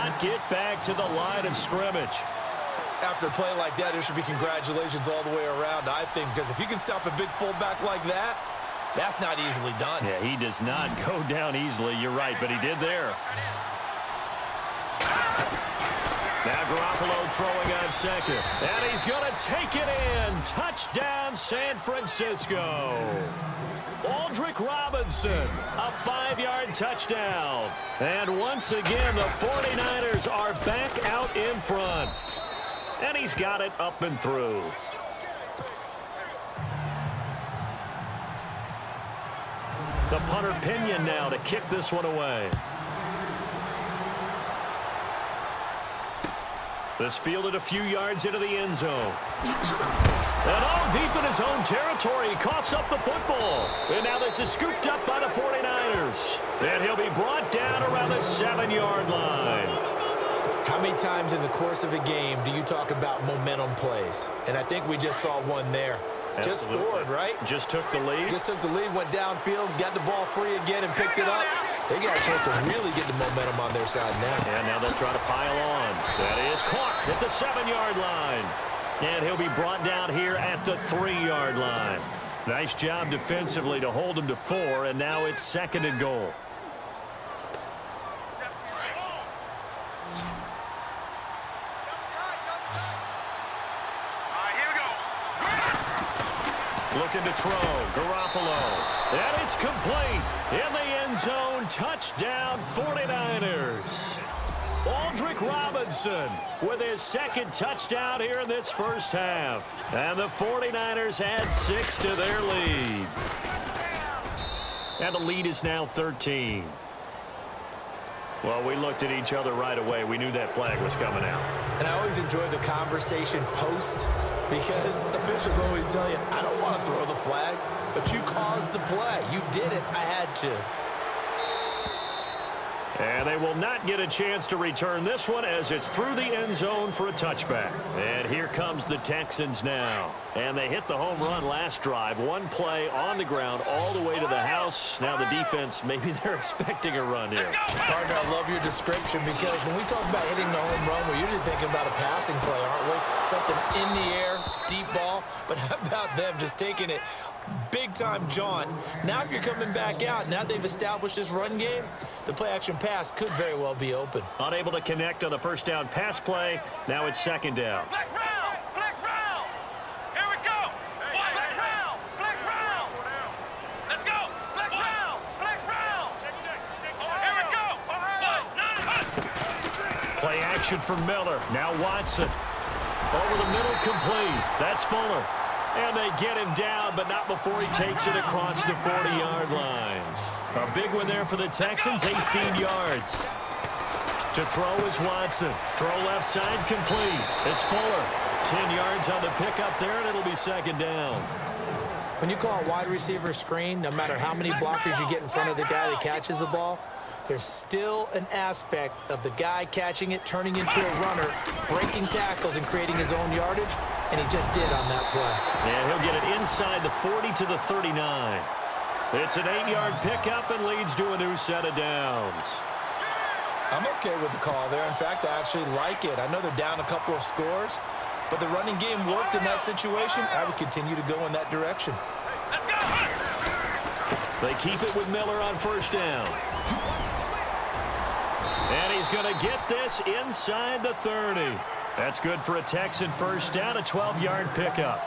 not get back to the line of scrimmage. After a play like that, there should be congratulations all the way around, I think, because if you can stop a big fullback like that, that's not easily done. Yeah, he does not go down easily. You're right, but he did there. Now Garoppolo throwing on second. And he's going to take it in. Touchdown, San Francisco. Aldrick Robinson, a 5-yard touchdown. And once again, the 49ers are back out in front. And he's got it up and through. The punter Pinion now to kick this one away. This fielded a few yards into the end zone. And all deep in his own territory, he coughs up the football. And now this is scooped up by the 49ers. And he'll be brought down around the 7-yard line. How many times in the course of a game do you talk about momentum plays? And I think we just saw one there. Absolutely. Just scored, right? Just took the lead. Just took the lead, went downfield, got the ball free again and picked it up. They got a chance to really get the momentum on their side now. And now they'll try to pile on. That is caught at the 7-yard line. And he'll be brought down here at the 3-yard line. Nice job defensively to hold him to 4, and now it's 2nd and goal. Looking to throw. Garoppolo. And it's complete. In the end zone. Touchdown 49ers. Aldrick Robinson with his 2nd touchdown here in this first half. And the 49ers add 6 to their lead. And the lead is now 13. Well, we looked at each other right away. We knew that flag was coming out. And I always enjoy the conversation post because officials always tell you, I don't want to throw the flag, but you caused the play. You did it. I had to. And they will not get a chance to return this one as it's through the end zone for a touchback. And here comes the Texans now. And they hit the home run last drive. One play on the ground all the way to the house. Now the defense, maybe they're expecting a run here. Partner, I love your description because when we talk about hitting the home run, we're usually thinking about a passing play, aren't we? Something in the air, deep ball. But how about them just taking it big-time jaunt? Now if you're coming back out, now they've established this run game, the play-action pass could very well be open. Unable to connect on the first down pass play. Now it's 2nd down. Flex round! Flex round! Here we go! Flex round! Flex round! Let's go! Flex round! Flex round! Here we go! Play action for Miller. Now Watson. Over the middle, complete. That's Fuller. And they get him down, but not before he takes it across the 40-yard line. A big one there for the Texans, 18 yards. To throw is Watson. Throw left side, complete. It's Fuller. 10 yards on the pickup there, and it'll be 2nd down. When you call a wide receiver screen, no matter how many blockers you get in front of the guy that catches the ball, there's still an aspect of the guy catching it, turning into a runner, breaking tackles and creating his own yardage, and he just did on that play. And he'll get it inside the 40 to the 39. It's an 8-yard pickup and leads to a new set of downs. I'm okay with the call there. In fact, I actually like it. I know they're down a couple of scores, but the running game worked in that situation. I would continue to go in that direction. They keep it with Miller on first down. And he's going to get this inside the 30. That's good for a Texan first down, a 12-yard pickup.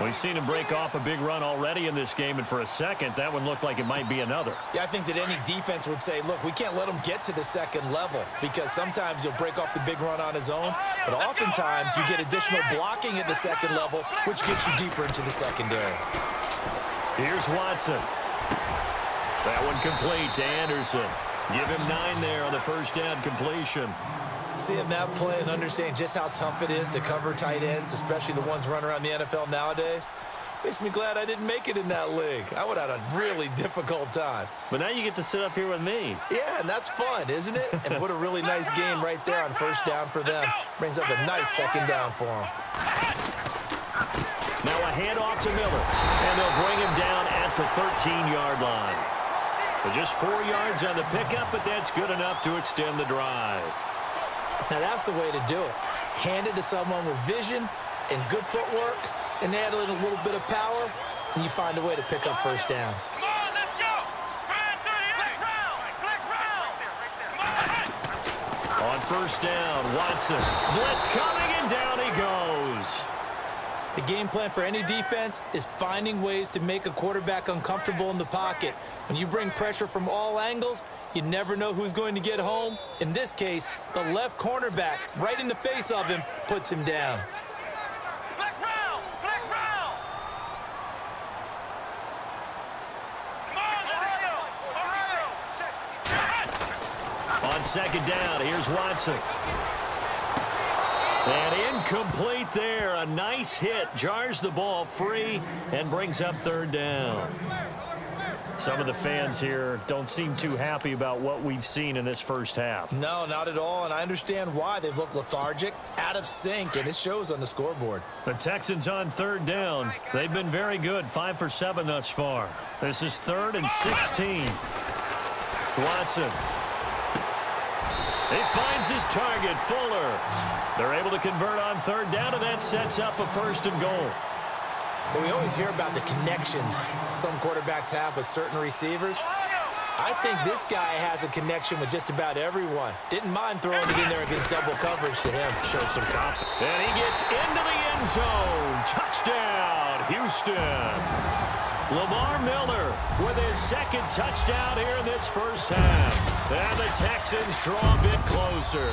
We've seen him break off a big run already in this game, and for a second, that one looked like it might be another. Yeah, I think that any defense would say, look, we can't let him get to the 2nd level because sometimes he'll break off the big run on his own, but oftentimes you get additional blocking at the 2nd level, which gets you deeper into the secondary. Here's Watson. That one complete to Anderson. Give him 9 there on the first down completion. Seeing that play and understanding just how tough it is to cover tight ends, especially the ones running around the NFL nowadays, makes me glad I didn't make it in that league. I would have had a really difficult time. But now you get to sit up here with me. Yeah, and that's fun, isn't it? And what a really nice game right there on first down for them. Brings up a nice 2nd down for them. Now a handoff to Miller, and they'll bring him down at the 13-yard line. But just 4 yards on the pickup, but that's good enough to extend the drive. Now that's the way to do it. Hand it to someone with vision and good footwork, and add a little bit of power, and you find a way to pick up first downs. Come on, let's go. Flex round. Flex round. Come on. On first down, Watson. Blitz coming, and down he goes. The game plan for any defense is finding ways to make a quarterback uncomfortable in the pocket. When you bring pressure from all angles, you never know who's going to get home. In this case, the left cornerback, right in the face of him, puts him down. Flex round. Flex round. Come on, Ohio. On second down, here's Watson. And incomplete there. A nice hit. Jars the ball free and brings up third down. Some of the fans here don't seem too happy about what we've seen in this first half. No, not at all, and I understand why. They've looked lethargic, out of sync, and it shows on the scoreboard. The Texans on third down. They've been very good, 5 for 7 thus far. This is 3rd and 16. Watson. He finds his target, Fuller. They're able to convert on third down, and that sets up a 1st and goal. But we always hear about the connections some quarterbacks have with certain receivers. I think this guy has a connection with just about everyone. Didn't mind throwing it in there against double coverage to him. Shows some confidence. And he gets into the end zone. Touchdown, Houston. Lamar Miller with his 2nd touchdown here in this first half. And the Texans draw a bit closer.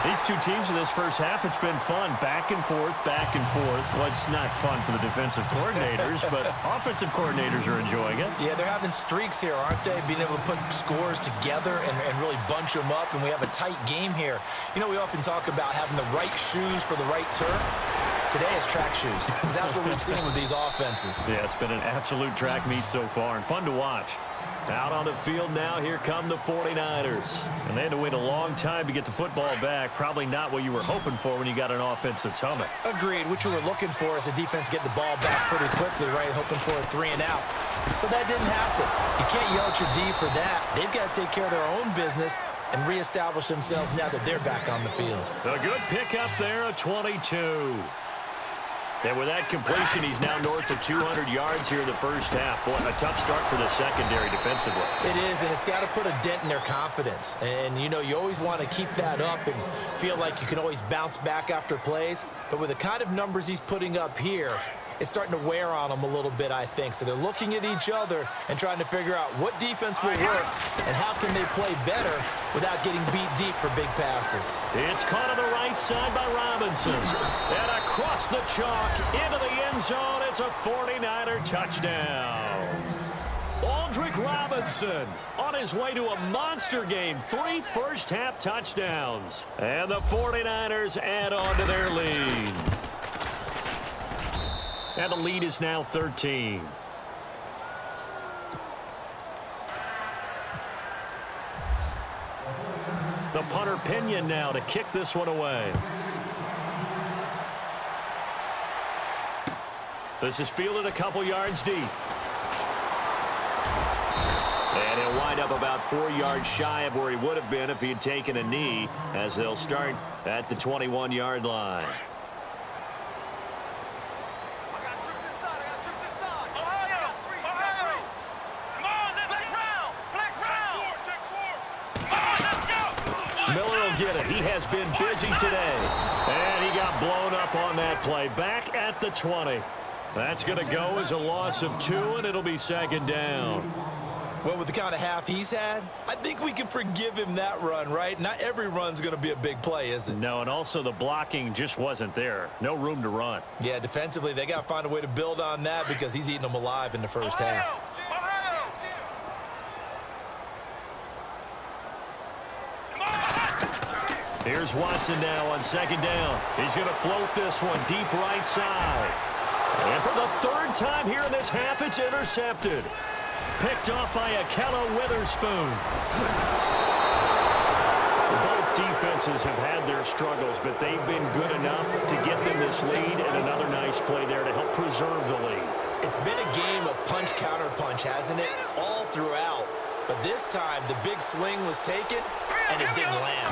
These two teams in this first half, it's been fun. Back and forth, back and forth. Well, it's not fun for the defensive coordinators, but offensive coordinators are enjoying it. Yeah, they're having streaks here, aren't they? Being able to put scores together and really bunch them up, and we have a tight game here. You know, we often talk about having the right shoes for the right turf. Today is track shoes. That's what we've seen with these offenses. Yeah, it's been an absolute track meet so far, and fun to watch. Out on the field now, here come the 49ers. And they had to wait a long time to get the football back. Probably not what you were hoping for when you got an offense that's humming. Agreed. What you were looking for is the defense get the ball back pretty quickly, right? Hoping for a 3 and out. So that didn't happen. You can't yell at your D for that. They've got to take care of their own business and reestablish themselves now that they're back on the field. A good pickup there, a 22. And with that completion, he's now north of 200 yards here in the first half. Boy, a tough start for the secondary defensively. It is, and it's got to put a dent in their confidence. And, you know, you always want to keep that up and feel like you can always bounce back after plays. But with the kind of numbers he's putting up here, it's starting to wear on them a little bit, I think. So they're looking at each other and trying to figure out what defense will work and how can they play better without getting beat deep for big passes. It's caught on the right side by Robinson. And across the chalk into the end zone. It's a 49er touchdown. Aldrick Robinson on his way to a monster game. 3 first-half touchdowns. And the 49ers add on to their lead. And the lead is now 13. The punter Pinion now to kick this one away. This is fielded a couple yards deep. And he'll wind up about 4 yards shy of where he would have been if he had taken a knee, as they'll start at the 21-yard line. Get it. He has been busy today. And he got blown up on that play. Back at the 20. That's going to go as a loss of 2, and it'll be 2nd down. Well, with the kind of half he's had, I think we can forgive him that run, right? Not every run's going to be a big play, is it? No, and also the blocking just wasn't there. No room to run. Yeah, defensively, they got to find a way to build on that because he's eating them alive in the first half. Here's Watson now on 2nd down. He's going to float this one deep right side. And for the 3rd time here in this half, it's intercepted. Picked off by Akello Witherspoon. Both defenses have had their struggles, but they've been good enough to get them this lead, and another nice play there to help preserve the lead. It's been a game of punch-counter-punch, hasn't it? All throughout. But this time, the big swing was taken, and it didn't land.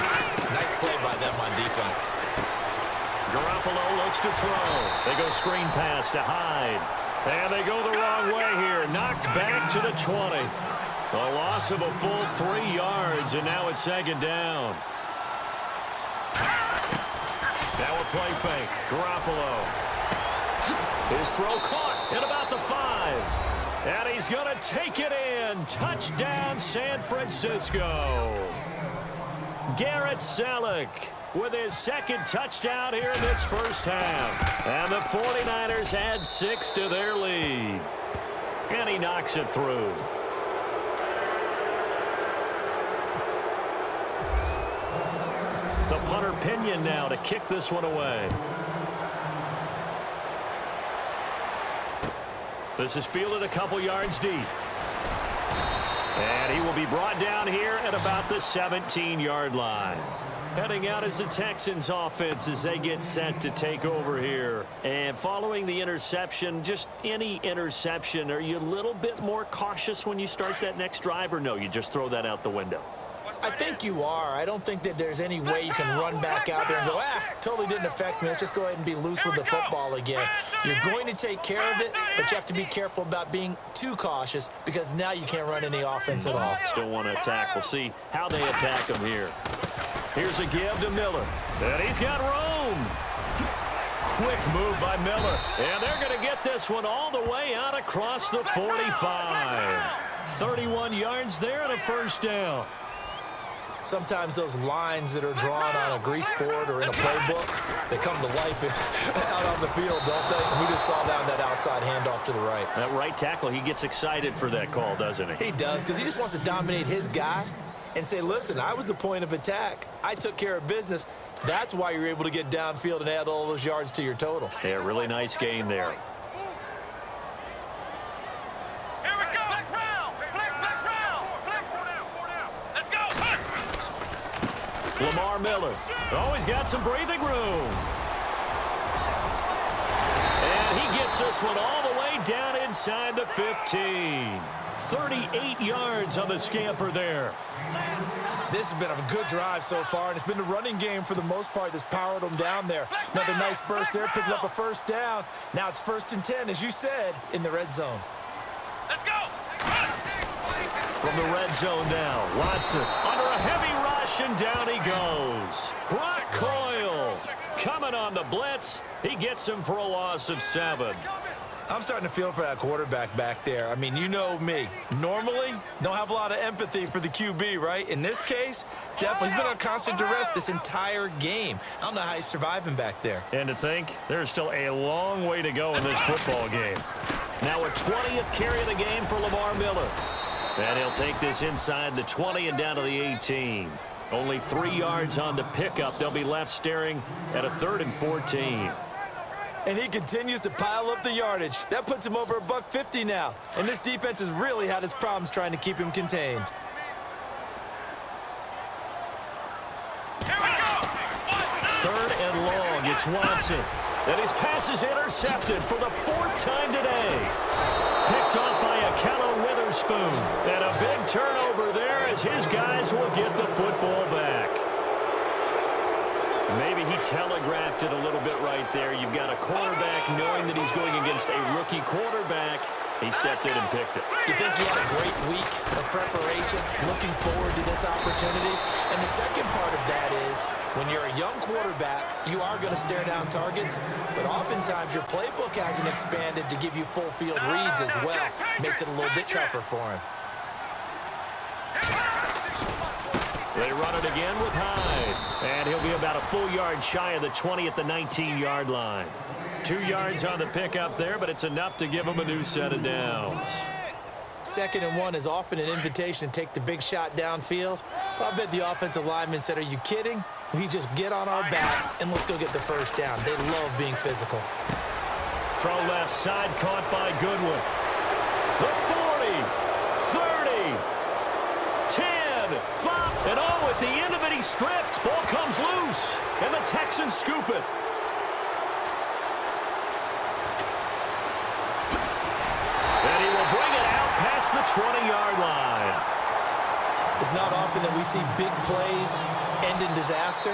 Nice play by them on defense. Garoppolo looks to throw. They go screen pass to Hyde. And they go the wrong way here. Knocked back to the 20. A loss of a full 3 yards, and now it's second down. Now a play fake. Garoppolo. His throw caught at about the 5. And he's going to take it in. Touchdown, San Francisco. Garrett Selleck with his second touchdown here in this first half. And the 49ers add 6 to their lead. And he knocks it through. The punter Pinion now to kick this one away. This is fielded a couple yards deep. And he will be brought down here at about the 17-yard line. Heading out is the Texans offense as they get set to take over here. And following the interception, just any interception, are you a little bit more cautious when you start that next drive, or no, you just throw that out the window? I think you are. I don't think that there's any way you can run back out there and go, totally didn't affect me. Let's just go ahead and be loose with the football again. You're going to take care of it, but you have to be careful about being too cautious because now you can't run any offense at all. Still want to attack. We'll see how they attack him here. Here's a give to Miller. And he's got room. Quick move by Miller. And they're going to get this one all the way out across the 45. 31 yards there and a first down. Sometimes those lines that are drawn on a grease board or in a playbook, they come to life out on the field, don't they? We just saw that on that outside handoff to the right. That right tackle, he gets excited for that call, doesn't he? He does, because he just wants to dominate his guy and say, listen, I was the point of attack. I took care of business. That's why you're able to get downfield and add all those yards to your total. Yeah, really nice gain there. Lamar Miller. Oh, he's got some breathing room. And he gets this one all the way down inside the 15. 38 yards on the scamper there. This has been a good drive so far, and it's been the running game for the most part that's powered them down there. Another nice burst there, picking up a first down. Now it's 1st and 10, as you said, in the red zone. Let's go. From the red zone now, Watson under a heavy rush, and down he goes. Brock Coyle coming on the blitz. He gets him for a loss of 7. I'm starting to feel for that quarterback back there. I mean, you know me. Normally, don't have a lot of empathy for the QB, right? In this case, definitely. He's been on constant duress this entire game. I don't know how he's surviving back there. And to think, there's still a long way to go in this football game. Now a 20th carry of the game for Lamar Miller. And he'll take this inside the 20 and down to the 18. Only 3 yards on the pickup. They'll be left staring at a 3rd and 14. And he continues to pile up the yardage. That puts him over $150 now. And this defense has really had its problems trying to keep him contained. Here we go. 3rd and long. It's Watson. And his pass is intercepted for the 4th time today. Picked off by Akello Witherspoon. And a big turnover there as his guys will get the football back. Maybe he telegraphed it a little bit right there. You've got a quarterback knowing that he's going against a rookie quarterback. He stepped in and picked it. You think he had a great week of preparation, looking forward to this opportunity? And the second part of that is, when you're a young quarterback, you are going to stare down targets, but oftentimes your playbook hasn't expanded to give you full field reads as well. Makes it a little bit tougher for him. They run it again with Hyde. And he'll be about a full yard shy of the 20 at the 19-yard line. 2 yards on the pickup there, but it's enough to give him a new set of downs. 2nd and 1 is often an invitation to take the big shot downfield. I bet the offensive lineman said, are you kidding? We just get on our backs and let's go get the first down. They love being physical. Throw left side, caught by Goodwin. The 40, 30, 10, 5, and oh, at the end of it, he stripped. Ball comes loose, and the Texans scoop it. And he will bring it out past the 20-yard line. It's not often that we see big plays end in disaster.